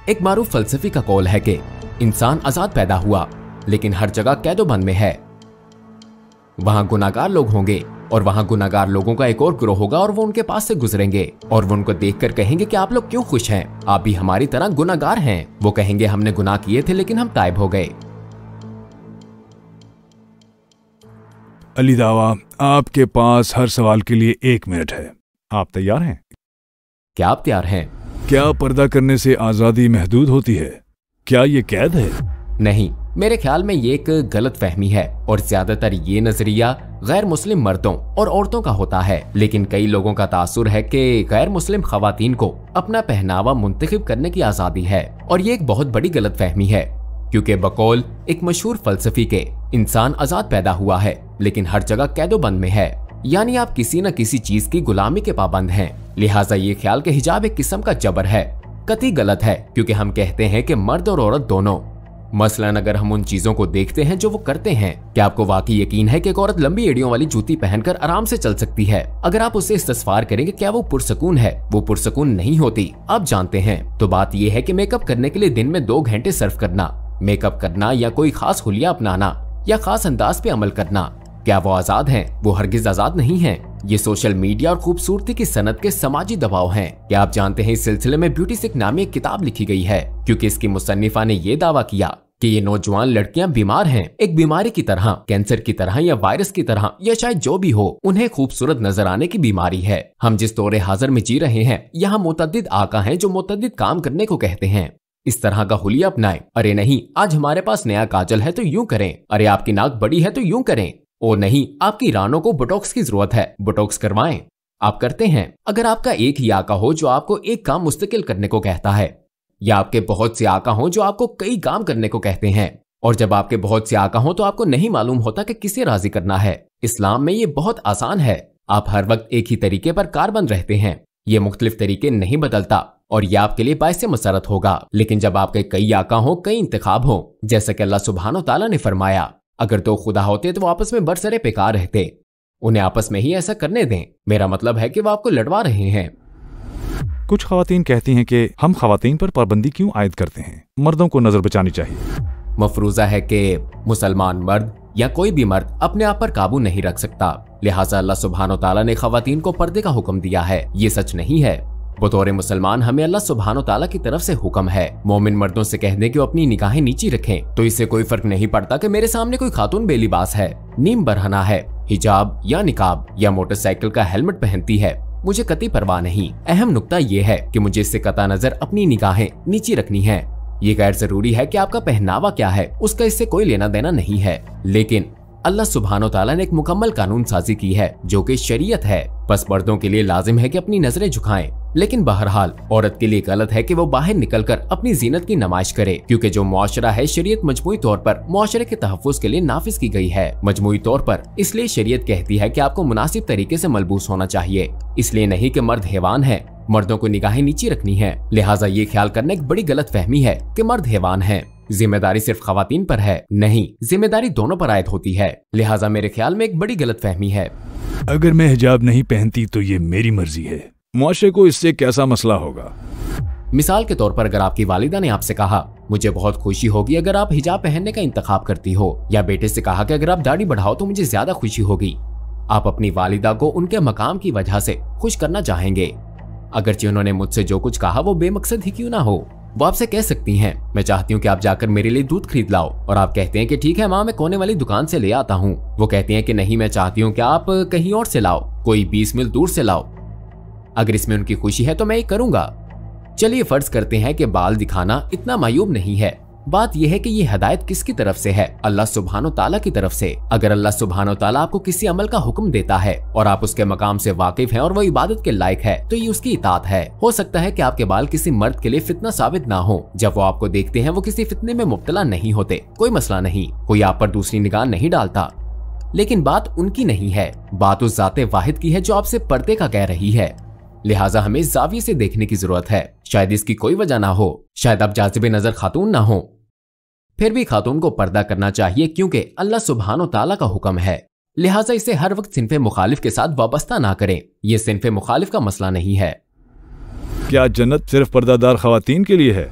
एक मारूफ फलसफी का कौल है कि इंसान आजाद पैदा हुआ लेकिन हर जगह कैदोबंद में है। वहां गुनाहगार लोग होंगे और वहां गुनाहगार लोगों का एक और ग्रोह होगा और वो उनके पास से गुजरेंगे और वो उनको देखकर कहेंगे कि आप लोग क्यों खुश हैं, आप भी हमारी तरह गुनाहगार हैं। वो कहेंगे हमने गुनाह किए थे लेकिन हम ताइब हो गए। अली दावा, आपके पास हर सवाल के लिए 1 मिनट है। आप तैयार हैं? क्या आप तैयार हैं? क्या पर्दा करने से आजादी महदूद होती है? क्या ये कैद है? नहीं, मेरे ख्याल में ये एक गलत फहमी है और ज्यादातर ये नजरिया गैर मुस्लिम मर्दों और औरतों का होता है। लेकिन कई लोगों का तासुर है कि गैर मुस्लिम खवातीन को अपना पहनावा मुंतखब करने की आजादी है और ये एक बहुत बड़ी गलत फहमी है, क्योंकि बकौल एक मशहूर फलसफी के इंसान आजाद पैदा हुआ है लेकिन हर जगह कैदोबंद में है, यानी आप किसी न किसी चीज की गुलामी के पाबंद हैं। लिहाजा ये ख्याल के हिजाब एक किस्म का जबर है कतई गलत है, क्योंकि हम कहते हैं कि मर्द और औरत दोनों। मसलन अगर हम उन चीजों को देखते हैं जो वो करते हैं, क्या आपको वाकई यकीन है कि एक औरत लंबी एड़ियों वाली जूती पहनकर आराम से चल सकती है? अगर आप उसे इस्तिस्फार करेंगे क्या वो पुरसकून है? वो पुरसकून नहीं होती, आप जानते हैं। तो बात यह है कि मेकअप करने के लिए दिन में 2 घंटे सर्फ करना, मेकअप करना या कोई खास हुलिया अपनाना या खास अंदाज पे अमल करना, क्या वो आजाद हैं? वो हरगिज आजाद नहीं हैं। ये सोशल मीडिया और खूबसूरती की सनत के समाजी दबाव हैं। क्या आप जानते हैं इस सिलसिले में ब्यूटी सिक नामी एक किताब लिखी गई है, क्योंकि इसकी मुसन्निफा ने यह दावा किया कि ये नौजवान लड़कियां बीमार हैं, एक बीमारी की तरह, कैंसर की तरह या वायरस की तरह या शायद जो भी हो, उन्हें खूबसूरत नजर आने की बीमारी है। हम जिस दौरे हाजिर में जी रहे हैं, यहाँ मुतअद्दिद आका हैं जो मुतअद्दिद काम करने को कहते हैं। इस तरह का हुलिया अपनाएं। अरे नहीं, आज हमारे पास नया काजल है तो यूं करें। अरे आपकी नाक बड़ी है तो यूं करें। ओ नहीं, आपकी रानों को बोटॉक्स की जरूरत है, बोटॉक्स करवाएं। आप करते हैं? अगर आपका एक ही आका हो जो आपको एक काम मुस्तकिल करने को कहता है, या आपके बहुत से आका हो जो आपको कई काम करने को कहते हैं, और जब आपके बहुत से आका हो तो आपको नहीं मालूम होता कि किसे राजी करना है। इस्लाम में ये बहुत आसान है, आप हर वक्त एक ही तरीके पर कारबंद रहते हैं, ये मुख्तलिफ तरीके नहीं बदलता और ये आपके लिए बाइस मसरत होगा। लेकिन जब आपके कई आका हो, कई इंतखाब हो, जैसा कि अल्लाह सुब्हानो ताला ने फरमाया, अगर 2 खुदा होते तो वो आपस में बरसरे बेकार रहते, उन्हें आपस में ही ऐसा करने दें। मेरा मतलब है कि वो आपको लड़वा रहे हैं। कुछ खवातीन कहती हैं कि हम खवातीन पर पाबंदी क्यों आयद करते हैं, मर्दों को नजर बचानी चाहिए। मफरूजा है कि मुसलमान मर्द या कोई भी मर्द अपने आप पर काबू नहीं रख सकता, लिहाजा अल्लाह सुब्हानो ताला ने खवातीन को पर्दे का हुक्म दिया है। ये सच नहीं है। बतौर मुसलमान हमें अल्लाह सुब्हानो ताला की तरफ से हुक्म है मोमिन मर्दों से कह दें कि वो अपनी निगाहें नीची रखें, तो इससे कोई फर्क नहीं पड़ता कि मेरे सामने कोई खातून बेलिबास है, नीम बरहना है, हिजाब या निकाब या मोटरसाइकिल का हेलमेट पहनती है, मुझे कतई परवाह नहीं। अहम नुक्ता ये है कि मुझे इससे कता नजर अपनी निगाहें नीची रखनी है। ये गैर जरूरी है कि आपका पहनावा क्या है, उसका इससे कोई लेना देना नहीं है। लेकिन अल्लाह सुब्हानो ताला ने एक मुकम्मल कानून साजी की है जो कि शरीयत है। बस मर्दों के लिए लाजिम है कि अपनी नजरें झुकाएं, लेकिन बहरहाल औरत के लिए गलत है कि वो बाहर निकलकर अपनी जीनत की नुमाइश करे, क्योंकि जो मुआशरा है शरीयत मजमूई तौर पर मुआशरे के तहफ्फुज के लिए नाफिज की गई है। मजमूई तौर पर इसलिए शरीयत कहती है कि आपको मुनासिब तरीके से मलबूस होना चाहिए, इसलिए नहीं कि मर्द हैवान है, मर्दों को निगाहें नीची रखनी है। लिहाजा ये ख्याल करना एक बड़ी गलत फहमी है कि मर्द हैवान है। जिम्मेदारी सिर्फ खवातीन पर है, नहीं, जिम्मेदारी दोनों पर आयद होती है। लिहाजा मेरे ख्याल में एक बड़ी गलत फहमी है। अगर मैं हिजाब नहीं पहनती तो ये मेरी मर्जी है, मुआशरे को इससे कैसा मसला होगा? मिसाल के तौर पर अगर आपकी वालिदा ने आपसे कहा मुझे बहुत खुशी होगी अगर आप हिजाब पहनने का इंतखाब करती हो, या बेटे से कहा कि अगर आप दाढ़ी बढ़ाओ तो मुझे ज्यादा खुशी होगी, आप अपनी वालिदा को उनके मकाम की वजह से खुश करना चाहेंगे। अगरचे उन्होंने मुझसे जो कुछ कहा वो बेमकसद ही क्यों ना हो। वो आपसे कह सकती हैं मैं चाहती हूँ कि आप जाकर मेरे लिए दूध खरीद लाओ, और आप कहते हैं कि ठीक है माँ, मैं कोने वाली दुकान से ले आता हूँ। वो कहती हैं कि नहीं, मैं चाहती हूँ कि आप कहीं और से लाओ, कोई 20 मील दूर से लाओ। अगर इसमें उनकी खुशी है तो मैं ये करूंगा। चलिए फर्ज करते हैं कि बाल दिखाना इतना मायूब नहीं है। बात यह है कि ये हिदायत किसकी तरफ से है? अल्लाह सुब्हानो ताला की तरफ से। अगर अल्लाह सुब्हानो ताला आपको किसी अमल का हुक्म देता है और आप उसके मकाम से वाकिफ हैं और वो इबादत के लायक है, तो ये उसकी इताअत है। हो सकता है कि आपके बाल किसी मर्द के लिए फितना साबित ना हो। जब वो आपको देखते हैं वो किसी फितने में मुब्तला नहीं होते, कोई मसला नहीं, कोई आप पर दूसरी निगाह नहीं डालता। लेकिन बात उनकी नहीं है, बात उस जाते वाहिद की है जो आपसे पर्दे का कह रही है। लिहाजा हमें जाविये से देखने की जरूरत है। शायद इसकी कोई वजह ना हो, शायद आप जाज़िबे नजर खातून ना हो, फिर भी खातून को पर्दा करना चाहिए क्योंकि अल्लाह सुब्हानो ताला का हुक्म है। लिहाजा इसे हर वक्त सिन्फ़े मुखालिफ के साथ वाबस्ता ना करें। यह सिन्फ़े मुखालिफ का मसला नहीं है। क्या जन्नत सिर्फ पर्दादार खवातीन के लिए है?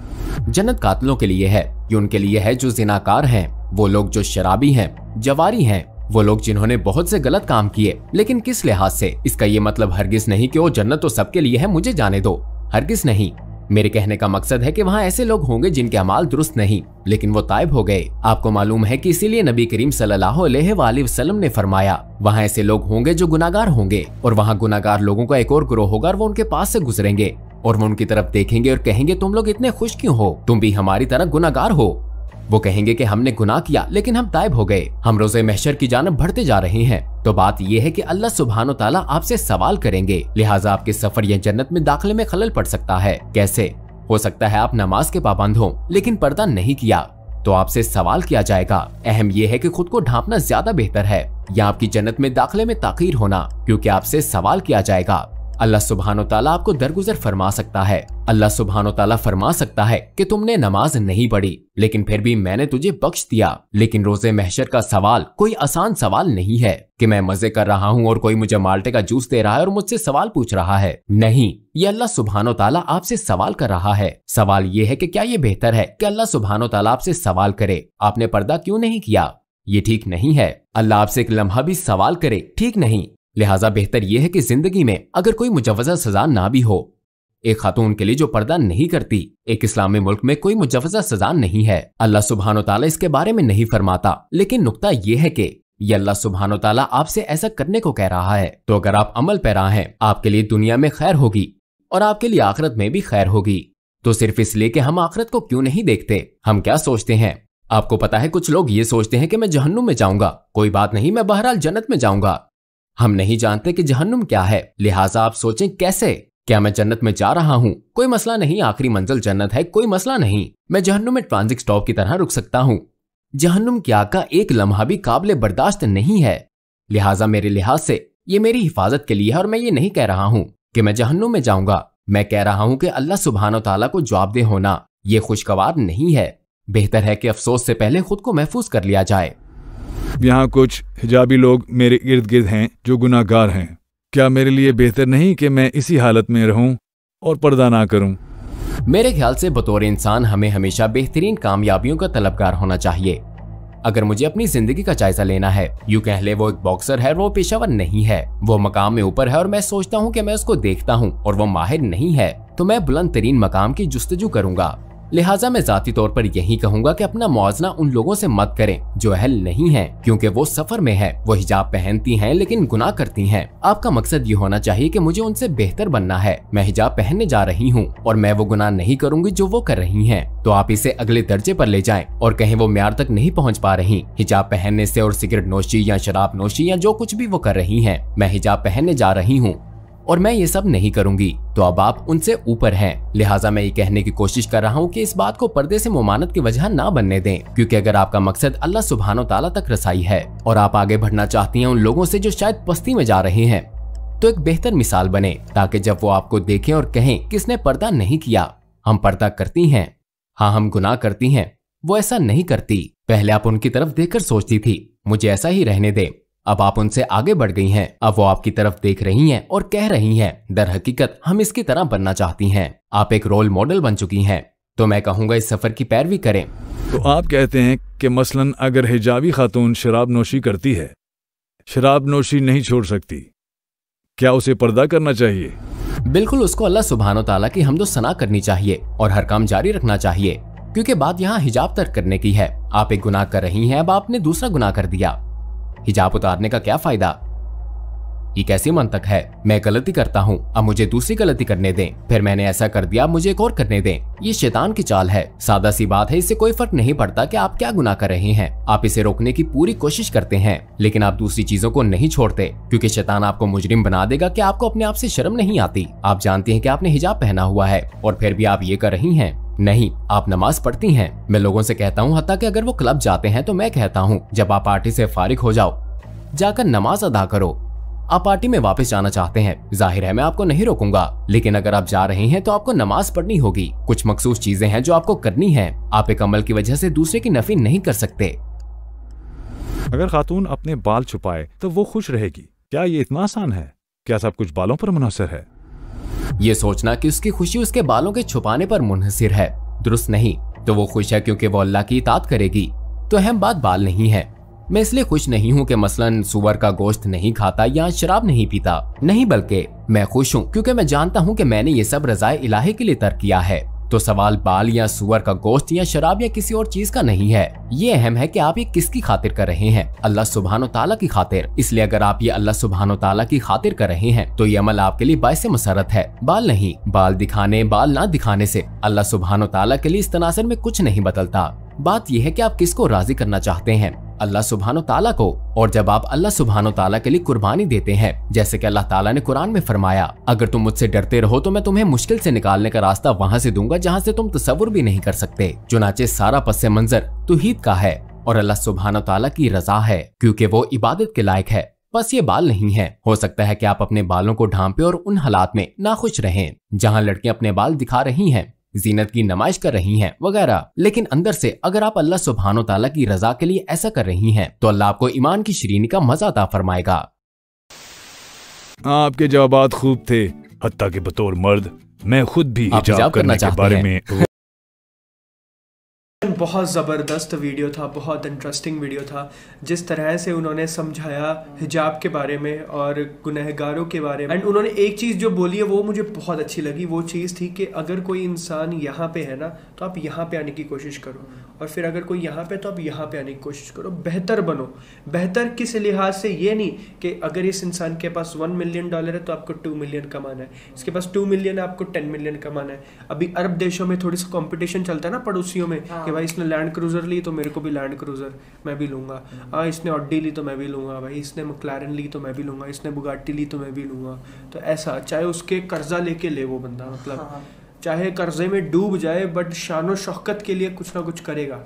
जन्नत कातिलों के लिए है, ये उनके लिए है जो जिनाकार हैं, वो लोग जो शराबी हैं, जवारी हैं, वो लोग जिन्होंने बहुत से गलत काम किए। लेकिन किस लिहाज से? इसका ये मतलब हरगिज नहीं कि वो जन्नत तो सबके लिए है, मुझे जाने दो, हरगिज नहीं। मेरे कहने का मकसद है कि वहाँ ऐसे लोग होंगे जिनके अमाल दुरुस्त नहीं, लेकिन वो ताइब हो गए। आपको मालूम है कि इसीलिए नबी करीम सल्लल्लाहु अलैहि वसल्लम ने फरमाया, वहाँ ऐसे लोग होंगे जो गुनाहगार होंगे, और वहाँ गुनाहगार लोगों का एक और ग्रोह होगा और वो उनके पास से गुजरेंगे और वो उनकी तरफ देखेंगे और कहेंगे, तुम लोग इतने खुश क्यों हो? तुम भी हमारी तरह गुनाहगार हो। वो कहेंगे कि हमने गुनाह किया लेकिन हम ताइब हो गए, हम रोज़े महशर की जानब बढ़ते जा रहे हैं। तो बात यह है कि अल्लाह सुब्हानो ताला आपसे सवाल करेंगे, लिहाजा आपके सफर या जन्नत में दाखिले में खलल पड़ सकता है। कैसे? हो सकता है आप नमाज के पाबंद हो लेकिन पर्दा नहीं किया, तो आपसे सवाल किया जाएगा। अहम यह है कि खुद को ढांपना ज्यादा बेहतर है या आपकी जन्नत में दाखिले में ताखीर होना, क्योंकि आपसे सवाल किया जाएगा। अल्लाह सुब्हानो ताला आपको दरगुजर फरमा सकता है। अल्लाह सुब्हानो ताला फरमा सकता है कि तुमने नमाज नहीं पढ़ी लेकिन फिर भी मैंने तुझे बख्श दिया। लेकिन रोजे महशर का सवाल कोई आसान सवाल नहीं है कि मैं मजे कर रहा हूँ और कोई मुझे माल्टे का जूस दे रहा है और मुझसे सवाल पूछ रहा है। नहीं, ये अल्लाह सुब्हानो ताला आपसे सवाल कर रहा है। सवाल ये है कि क्या ये बेहतर है कि अल्लाह सुब्हानो ताला आपसे सवाल करे, आपने पर्दा क्यों नहीं किया? ये ठीक नहीं है। अल्लाह आपसे एक लम्हा भी सवाल करे, ठीक नहीं। लिहाजा बेहतर यह है कि जिंदगी में अगर कोई मुजव्वज़ा सजा ना भी हो, एक खातून के लिए जो पर्दा नहीं करती, एक इस्लामी मुल्क में कोई मुजव्वज़ा सजा नहीं है। अल्लाह सुब्हानो ताला इसके बारे में नहीं फरमाता, लेकिन नुक्ता यह है कि ये अल्लाह सुब्हानो ताला आपसे ऐसा करने को कह रहा है। तो अगर आप अमल पैरा हैं, आपके लिए दुनिया में खैर होगी और आपके लिए आखिरत में भी खैर होगी। तो सिर्फ इसलिए कि हम आखिरत को क्यों नहीं देखते? हम क्या सोचते हैं? आपको पता है, कुछ लोग ये सोचते हैं कि मैं जहन्नुम में जाऊंगा, कोई बात नहीं, मैं बहरहाल जन्नत में जाऊंगा। हम नहीं जानते कि जहन्नुम क्या है, लिहाजा आप सोचें कैसे? क्या मैं जन्नत में जा रहा हूँ? कोई मसला नहीं, आखिरी मंजिल जन्नत है, कोई मसला नहीं, मैं जहन्नुम में ट्रांजिट स्टॉप की तरह रुक सकता हूँ। जहन्नुम की आग का एक लम्हा भी काबिल बर्दाश्त नहीं है। लिहाजा मेरे लिहाज से ये मेरी हिफाजत के लिए है और मैं ये नहीं कह रहा हूँ कि मैं जहन्नुम में जाऊंगा। मैं कह रहा हूँ कि अल्लाह सुब्हानो ताला को जवाबदेह होना ये खुशगवार नहीं है। बेहतर है कि अफसोस से पहले खुद को महफूज कर लिया जाए। यहाँ कुछ हिजाबी लोग मेरे इर्द गिर्द हैं जो गुनाहगार हैं। क्या मेरे लिए बेहतर नहीं कि मैं इसी हालत में रहूं और पर्दा ना करूं? मेरे ख्याल से बतौर इंसान हमें हमेशा बेहतरीन कामयाबियों का तलबगार होना चाहिए। अगर मुझे अपनी जिंदगी का जायजा लेना है, यूं कह ले वो एक बॉक्सर है, वो पेशावर नहीं है, वो मकाम में ऊपर है और मैं सोचता हूँ कि मैं उसको देखता हूँ और वो माहिर नहीं है, तो मैं बुलंद तरीन मकाम की जुस्तजू करूंगा। लिहाजा मैं जाती तौर पर यही कहूंगा कि अपना मुआवजना उन लोगों से मत करें जो अहल नहीं हैं, क्योंकि वो सफर में है, वो हिजाब पहनती हैं लेकिन गुनाह करती हैं। आपका मकसद ये होना चाहिए कि मुझे उनसे बेहतर बनना है, मैं हिजाब पहनने जा रही हूँ और मैं वो गुनाह नहीं करूंगी जो वो कर रही हैं। तो आप इसे अगले दर्जे पर ले जाएं और कहीं वो म्यार तक नहीं पहुँच पा रही हिजाब पहनने से, और सिगरेट नोशी या शराब नोशी या जो कुछ भी वो कर रही है, मैं हिजाब पहनने जा रही हूँ और मैं ये सब नहीं करूंगी, तो अब आप उनसे ऊपर हैं। लिहाजा मैं ये कहने की कोशिश कर रहा हूँ कि इस बात को पर्दे से मुमानत की वजह ना बनने दें, क्योंकि अगर आपका मकसद अल्लाह सुब्हानो ताला तक रसाई है और आप आगे बढ़ना चाहती हैं उन लोगों से जो शायद पस्ती में जा रहे हैं, तो एक बेहतर मिसाल बने, ताकि जब वो आपको देखें और कहें किसने पर्दा नहीं किया। हम पर्दा करती हैं, हाँ हम गुनाह करती हैं, वो ऐसा नहीं करती। पहले आप उनकी तरफ देखकर सोचती थी मुझे ऐसा ही रहने दे, अब आप उनसे आगे बढ़ गई हैं, अब वो आपकी तरफ देख रही हैं और कह रही हैं दर हकीकत हम इसकी तरह बनना चाहती हैं। आप एक रोल मॉडल बन चुकी हैं, तो मैं कहूँगा इस सफर की पैरवी करें। तो आप कहते हैं कि मसलन अगर हिजाबी खातून शराब नोशी करती है, शराब नोशी नहीं छोड़ सकती, क्या उसे पर्दा करना चाहिए? बिल्कुल, उसको अल्लाह सुब्हानो ताला की हम्दो सना करनी चाहिए और हर काम जारी रखना चाहिए, क्योंकि बात यहाँ हिजाब तर्क करने की है। आप एक गुनाह कर रही हैं, अब आपने दूसरा गुनाह कर दिया, हिजाब उतारने का क्या फायदा? ये कैसी मंतक है? मैं गलती करता हूँ, अब मुझे दूसरी गलती करने दें, फिर मैंने ऐसा कर दिया, मुझे एक और करने दें। ये शैतान की चाल है, सादा सी बात है, इससे कोई फर्क नहीं पड़ता कि आप क्या गुनाह कर रहे हैं। आप इसे रोकने की पूरी कोशिश करते हैं, लेकिन आप दूसरी चीजों को नहीं छोड़ते, क्योंकि शैतान आपको मुजरिम बना देगा कि आपको अपने आप से शर्म नहीं आती। आप जानती हैं कि आपने हिजाब पहना हुआ है और फिर भी आप ये कर रही हैं। नहीं, आप नमाज पढ़ती हैं। मैं लोगों से कहता हूँ, हत्ता कि अगर वो क्लब जाते हैं तो मैं कहता हूँ जब आप पार्टी से फारिग हो जाओ जाकर नमाज अदा करो। आप पार्टी में वापस जाना चाहते हैं, जाहिर है मैं आपको नहीं रोकूंगा, लेकिन अगर आप जा रहे हैं तो आपको नमाज पढ़नी होगी। कुछ मखसूस चीजें हैं जो आपको करनी है। आप एक अमल की वजह से दूसरे की नफी नहीं कर सकते। अगर खातून अपने बाल छुपाए तो वो खुश रहेगी, क्या ये इतना आसान है? क्या सब कुछ बालों पर मुनहसर है? ये सोचना कि उसकी खुशी उसके बालों के छुपाने पर मुनहसिर है, दुरुस्त नहीं, तो वो खुश है क्योंकि वो अल्लाह की इताअत करेगी। तो अहम बात बाल नहीं है। मैं इसलिए खुश नहीं हूँ कि मसलन सुअर का गोश्त नहीं खाता या शराब नहीं पीता, नहीं, बल्कि मैं खुश हूँ क्योंकि मैं जानता हूँ कि मैंने ये सब रज़ाए इलाही के लिए तर्क किया है। तो सवाल बाल या सुअर का गोश्त या शराब या किसी और चीज का नहीं है। ये अहम है कि आप ये किसकी खातिर कर रहे हैं, अल्लाह सुब्हानो ताला की खातिर। इसलिए अगर आप ये अल्लाह सुब्हानो ताला की खातिर कर रहे हैं तो ये अमल आपके लिए बाइस मसरत है। बाल नहीं, बाल दिखाने बाल ना दिखाने से अल्लाह सुब्हानो ताला के लिए इस तनासर में कुछ नहीं बदलता। बात यह है कि आप किसको राजी करना चाहते हैं, अल्लाह सुब्हानो ताला को। और जब आप अल्लाह सुब्हानो ताला के लिए कुर्बानी देते हैं, जैसे कि अल्लाह ताला ने कुरान में फरमाया, अगर तुम मुझसे डरते रहो तो मैं तुम्हें मुश्किल से निकालने का रास्ता वहां से दूंगा जहां से तुम तसव्वुर भी नहीं कर सकते। चुनाचे सारा पस मंजर तौहीद का है और अल्लाह सुब्हानो ताला की रजा है क्योंकि वो इबादत के लायक है। बस ये बाल नहीं है। हो सकता है कि आप अपने बालों को ढांपे और उन हालात में नाखुश रहें जहां लड़कियां अपने बाल दिखा रही हैं, जीनत की नुमाइश कर रही हैं वगैरह, लेकिन अंदर से अगर आप अल्लाह सुब्हानो ताला की रजा के लिए ऐसा कर रही हैं तो अल्लाह आपको ईमान की शीरीनी का मजा अता फरमाएगा। आपके जवाबात खूब थे, हत्ता कि बतौर मर्द मैं खुद भी हिजाब करने के बारे में। बहुत ज़बरदस्त वीडियो था, बहुत इंटरेस्टिंग वीडियो था। जिस तरह से उन्होंने समझाया हिजाब के बारे में और गुनहगारों के बारे में, एंड उन्होंने एक चीज़ जो बोली है वो मुझे बहुत अच्छी लगी। वो चीज़ थी कि अगर कोई इंसान यहाँ पे है ना तो आप यहाँ पे आने की कोशिश करो, और फिर अगर कोई यहाँ पे तो आप यहाँ पे आने की कोशिश करो। बेहतर बनो। बेहतर किस लिहाज से, ये नहीं कि अगर इस इंसान के पास $1 मिलियन है तो आपको 2 मिलियन कमाना है, इसके पास 2 मिलियन है आपको 10 मिलियन कमाना है। अभी अरब देशों में थोड़ी सा कंपटीशन चलता है ना पड़ोसियों में, कि भाई इसने लैंड क्रूजर ली तो मेरे को भी लैंड क्रूजर मैं भी लूंगा, इसने ऑडी ली तो मैं भी लूंगा, भाई इसने मैक्लारेन ली तो मैं भी लूंगा, इसने बुगाटी ली तो मैं भी लूंगा। तो ऐसा, चाहे उसके कर्जा लेके ले वो बंदा, मतलब चाहे कर्जे में डूब जाए बट शानो शौकत के लिए कुछ ना कुछ करेगा।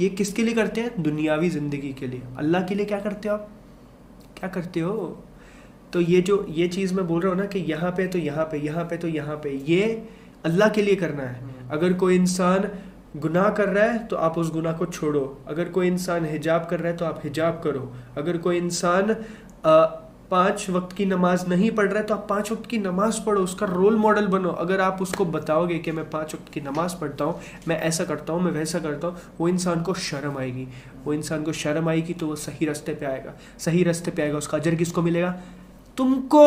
ये किसके लिए करते हैं? दुनियावी जिंदगी के लिए। अल्लाह के लिए क्या करते हो आप? क्या करते हो? तो ये चीज़ मैं बोल रहा हूँ ना कि यहाँ पे तो यहाँ पे, यहाँ पे तो यहाँ पे, ये अल्लाह के लिए करना है। अगर कोई इंसान गुनाह कर रहा है तो आप उस गुनाह को छोड़ो। अगर कोई इंसान हिजाब कर रहा है तो आप हिजाब करो। अगर कोई इंसान 5 वक्त की नमाज नहीं पढ़ रहा है तो आप 5 वक्त की नमाज पढ़ो, उसका रोल मॉडल बनो। अगर आप उसको बताओगे कि मैं 5 वक्त की नमाज पढ़ता हूँ, मैं ऐसा करता हूँ, मैं वैसा करता हूँ, वो इंसान को शर्म आएगी। वो इंसान को शर्म आएगी तो वो सही रास्ते पे आएगा। सही रास्ते पे आएगा, उसका अजर किसको मिलेगा? तुमको।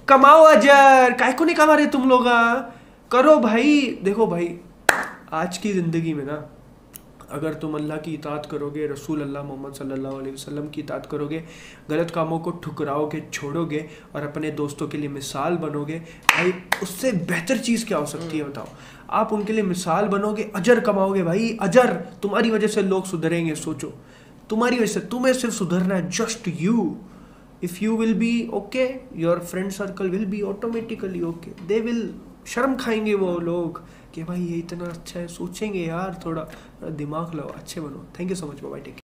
कमाओ अजर, काहे को नहीं कमा रहे तुम लोग? करो भाई। देखो भाई, आज की ज़िंदगी में ना, अगर तुम अल्लाह की इताअत करोगे, रसूल अल्लाह मोहम्मद सल्लल्लाहु अलैहि वसल्लम की इताअत करोगे, गलत कामों को ठुकराओगे, छोड़ोगे और अपने दोस्तों के लिए मिसाल बनोगे, भाई उससे बेहतर चीज़ क्या हो सकती है बताओ? आप उनके लिए मिसाल बनोगे, अजर कमाओगे भाई, अजर। तुम्हारी वजह से लोग सुधरेंगे। सोचो, तुम्हारी वजह से, तुम्हें सिर्फ सुधरना है, just you. If you will be okay, your friend circle will be automatically okay. They will, शर्म खाएंगे वो लोग कि भाई ये इतना अच्छा है, सोचेंगे यार थोड़ा दिमाग लगाओ, अच्छे बनो। Thank you so much, bye, take care.